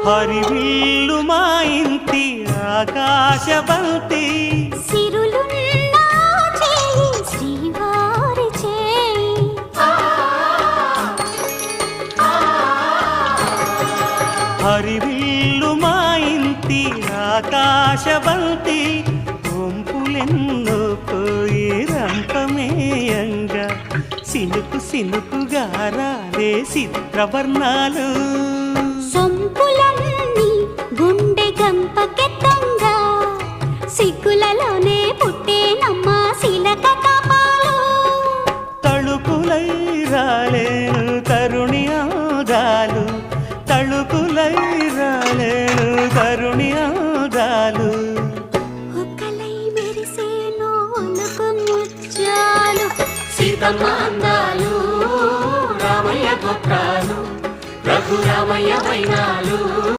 హరివిల్లు మా ఇంటి ఆకాశబంతి సిరులున్నా చేయి శ్రీవారి చేయి హరివిల్లు మా ఇంటి ఆకాశబంతి వంపులెన్నో పోయి రంపమేయంగా సినుకు సినుకుగా రాలే చిత్రవర్ణాలు సొంపులన్నీ గుండె గంపకెత్తంగా సిగ్గులలోనే పుట్టేనమ్మ శిలక కపాలు తళుకులై రాలేను తరుణి ఆదాలు తళుకులై రాలేను తరుణి ఆదాలు ఒక్కలై మెరిసేనో ఒలుకు ముత్యాలు సీతమ్మ అందాలు రామయ్య గోత్రాలు రఘురామయ్య వైనాలు